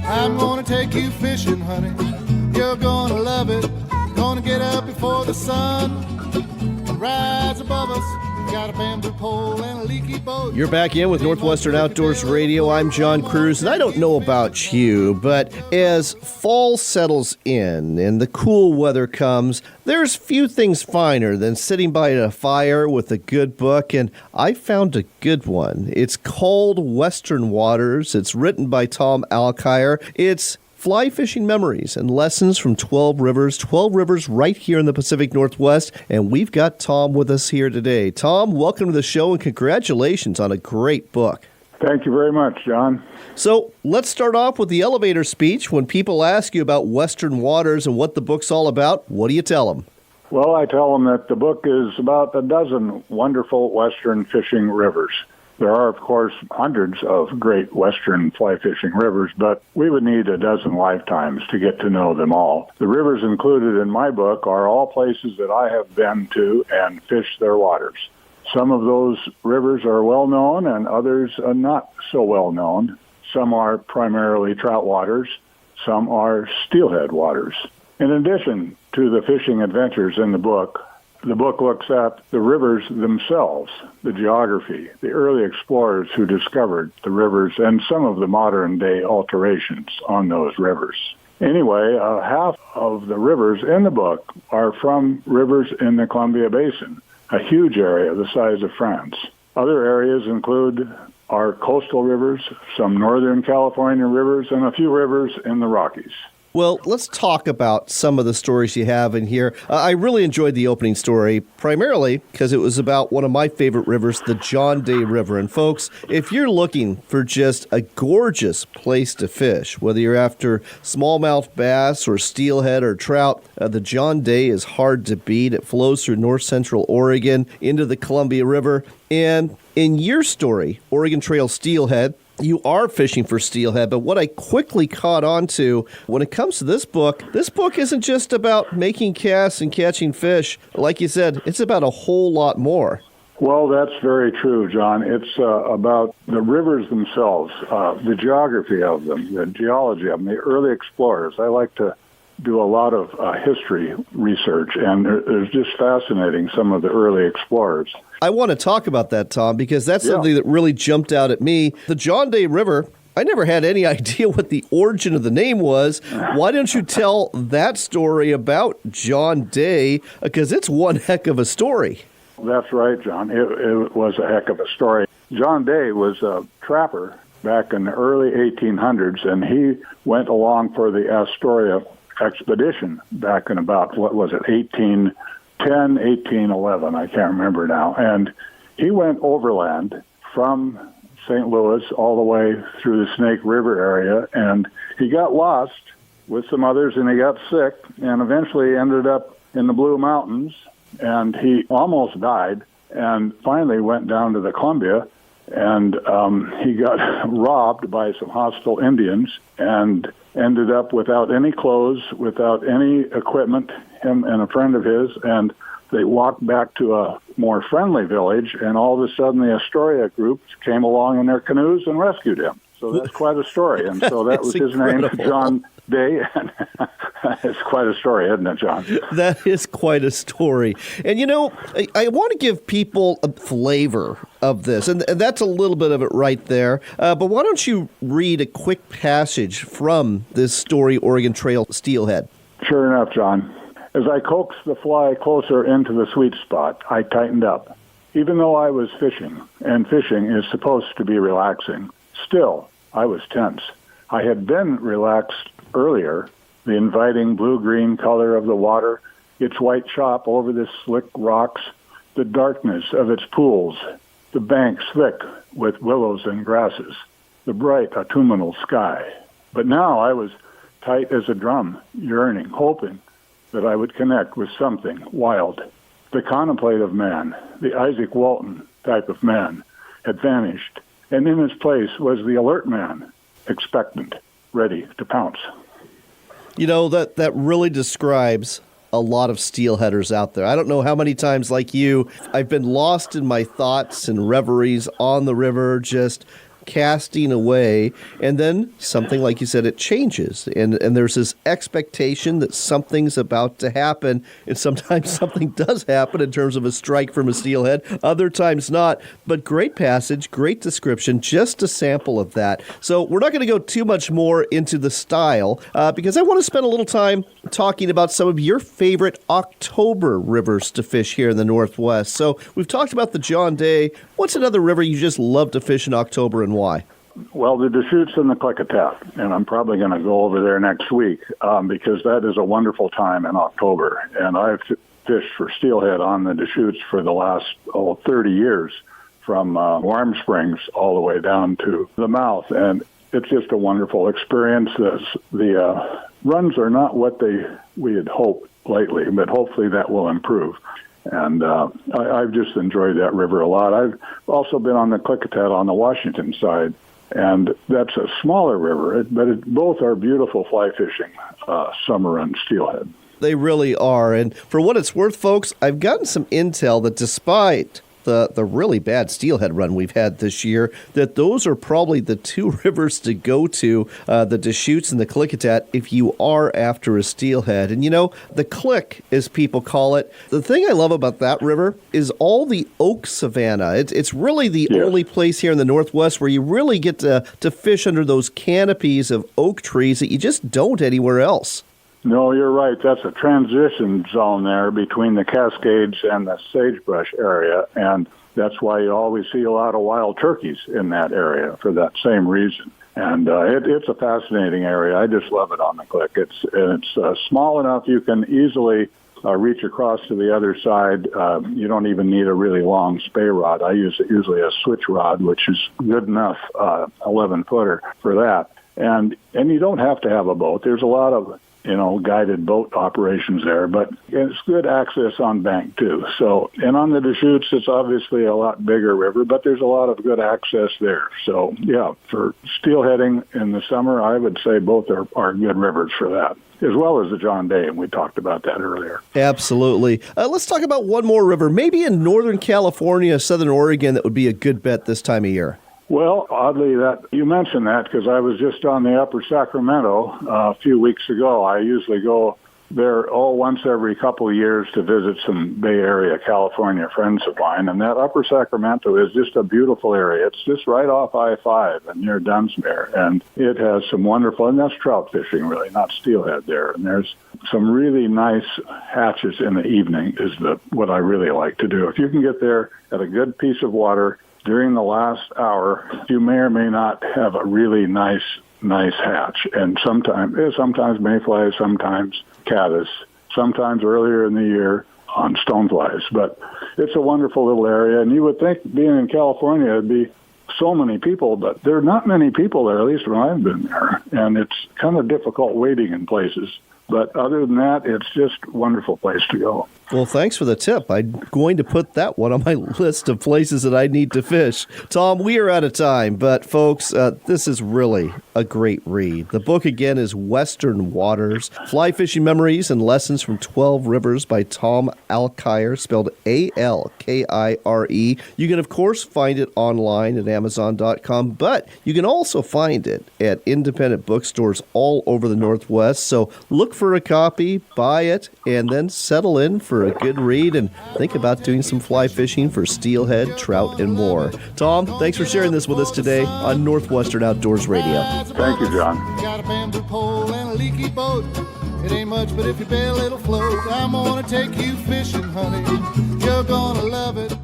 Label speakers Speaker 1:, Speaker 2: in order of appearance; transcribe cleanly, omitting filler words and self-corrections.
Speaker 1: I'm gonna take you fishing, honey. You're gonna love it. Gonna get up before the sun and rise above us. Got a bamboo pole and a leaky boat.
Speaker 2: You're back in with Northwestern Outdoors Radio. I'm John Kruse, and I don't know about you, but as fall settles in and the cool weather comes, there's few things finer than sitting by a fire with a good book, and I found a good one. It's called Western Waters. It's written by Tom Alkire. It's fly fishing memories and lessons from 12 rivers right here in the Pacific Northwest. And we've got Tom with us here today. Tom, welcome to the show and congratulations on a great book.
Speaker 3: Thank you very much, John.
Speaker 2: So let's start off with the elevator speech. When people ask you about Western Waters and what the book's all about, what do you tell them?
Speaker 3: Well, I tell them that the book is about a dozen wonderful Western fishing rivers. There are, of course, hundreds of great Western fly fishing rivers, but we would need a dozen lifetimes to get to know them all. The rivers included in my book are all places that I have been to and fished their waters. Some of those rivers are well known and others are not so well known. Some are primarily trout waters. Some are steelhead waters. In addition to the fishing adventures in the book looks at the rivers themselves, the geography, the early explorers who discovered the rivers, and some of the modern-day alterations on those rivers. Anyway, half of the rivers in the book are from rivers in the Columbia Basin, a huge area the size of France. Other areas include our coastal rivers, some Northern California rivers, and a few rivers in the Rockies.
Speaker 2: Well, let's talk about some of the stories you have in here. I really enjoyed the opening story, primarily because it was about one of my favorite rivers, the John Day River. And folks, if you're looking for just a gorgeous place to fish, whether you're after smallmouth bass or steelhead or trout, the John Day is hard to beat. It flows through north central Oregon into the Columbia River. And in your story, Oregon Trail Steelhead, you are fishing for steelhead, but what I quickly caught on to when it comes to this book isn't just about making casts and catching fish. Like you said, it's about a whole lot more.
Speaker 3: Well, that's very true, John. It's about the rivers themselves, the geography of them, the geology of them, the early explorers. I like to do a lot of history research, and it's just fascinating, some of the early explorers.
Speaker 2: I want to talk about that, Tom, because that's something that really jumped out at me. The John Day River, I never had any idea what the origin of the name was. Why don't you tell that story about John Day? Because it's one heck of a story.
Speaker 3: That's right, John. It was a heck of a story. John Day was a trapper back in the early 1800s, and he went along for the Astoria expedition back in about, 1810, 1811, I can't remember now. And he went overland from St. Louis all the way through the Snake River area, and he got lost with some others, and he got sick, and eventually ended up in the Blue Mountains, and he almost died, and finally went down to the Columbia, and he got robbed by some hostile Indians, and ended up without any clothes, without any equipment, him and a friend of his, and they walked back to a more friendly village, and all of a sudden the Astoria group came along in their canoes and rescued him. So that's quite a story, and so that was his name, John Day. It's quite a story, isn't it, John?
Speaker 2: That is quite a story. And, I want to give people a flavor of this, and that's a little bit of it right there. But why don't you read a quick passage from this story, Oregon Trail Steelhead?
Speaker 3: Sure enough, John. As I coaxed the fly closer into the sweet spot, I tightened up. Even though I was fishing, and fishing is supposed to be relaxing, still, I was tense. I had been relaxed earlier. The inviting blue-green color of the water, its white chop over the slick rocks, the darkness of its pools, the banks thick with willows and grasses, the bright autumnal sky. But now I was tight as a drum, yearning, hoping that I would connect with something wild. The contemplative man, the Isaac Walton type of man, had vanished, and in his place was the alert man, expectant, ready to pounce.
Speaker 2: That really describes a lot of steelheaders out there. I don't know how many times, like you, I've been lost in my thoughts and reveries on the river, just casting away, and then something, like you said, it changes. And there's this expectation that something's about to happen, and sometimes something does happen in terms of a strike from a steelhead, other times not. But great passage, great description, just a sample of that. So we're not going to go too much more into the style because I want to spend a little time talking about some of your favorite October rivers to fish here in the Northwest. So we've talked about the John Day. What's another river you just love to fish in October, and why?
Speaker 3: Well, the Deschutes and the Klickitat, and I'm probably going to go over there next week because that is a wonderful time in October. And I've fished for steelhead on the Deschutes for the last 30 years, from Warm Springs all the way down to the mouth. And it's just a wonderful experience. The runs are not what we had hoped lately, but hopefully that will improve. And I've just enjoyed that river a lot. I've also been on the Klickitat on the Washington side, and that's a smaller river, but both are beautiful fly fishing summer run steelhead.
Speaker 2: They really are. And for what it's worth, folks, I've gotten some intel that despite the really bad steelhead run we've had this year, that those are probably the two rivers to go to, the Deschutes and the Klickitat, if you are after a steelhead. And, you know, the Click, as people call it, the thing I love about that river is all the oak savanna. It's really the only place here in the Northwest where you really get to fish under those canopies of oak trees that you just don't anywhere else.
Speaker 3: No, you're right. That's a transition zone there between the Cascades and the sagebrush area, and that's why you always see a lot of wild turkeys in that area for that same reason. And it's a fascinating area. I just love it on the Click. It's small enough you can easily reach across to the other side. You don't even need a really long spay rod. I use usually a switch rod, which is good enough, 11-footer for that. And you don't have to have a boat. There's a lot of guided boat operations there, but it's good access on bank too. So, and on the Deschutes, it's obviously a lot bigger river, but there's a lot of good access there. So, yeah, for steelheading in the summer, I would say both are good rivers for that, as well as the John Day, and we talked about that earlier.
Speaker 2: Absolutely. Let's talk about one more river, maybe in Northern California, Southern Oregon, that would be a good bet this time of year.
Speaker 3: Well, oddly, that you mentioned that because I was just on the Upper Sacramento a few weeks ago. I usually go there once every couple of years to visit some Bay Area, California friends of mine, and that Upper Sacramento is just a beautiful area. It's just right off I-5 and near Dunsmuir, and it has some wonderful, and that's trout fishing really, not steelhead there. And there's some really nice hatches in the evening is what I really like to do. If you can get there at a good piece of water during the last hour, you may or may not have a really nice hatch. And sometimes mayflies, sometimes caddis, sometimes earlier in the year on stoneflies. But it's a wonderful little area. And you would think being in California, it'd be so many people, but there are not many people there, at least when I've been there. And it's kind of difficult waiting in places. But other than that, it's just a wonderful place to go.
Speaker 2: Well, thanks for the tip. I'm going to put that one on my list of places that I need to fish. Tom, we are out of time, but folks, this is really a great read. The book, again, is Western Waters, Fly Fishing Memories and Lessons from 12 Rivers by Tom Alkire, spelled A-L-K-I-R-E. You can, of course, find it online at Amazon.com, but you can also find it at independent bookstores all over the Northwest. So look for a copy, buy it, and then settle in for a good read and think about doing some fly fishing for steelhead, trout, and more. Tom, thanks for sharing this with us today on Northwestern Outdoors Radio.
Speaker 3: Thank you, John.
Speaker 1: Got a bamboo pole and a leaky boat. It ain't much, but if you bail, it'll float. I'm gonna take you fishing, honey. You're gonna love it.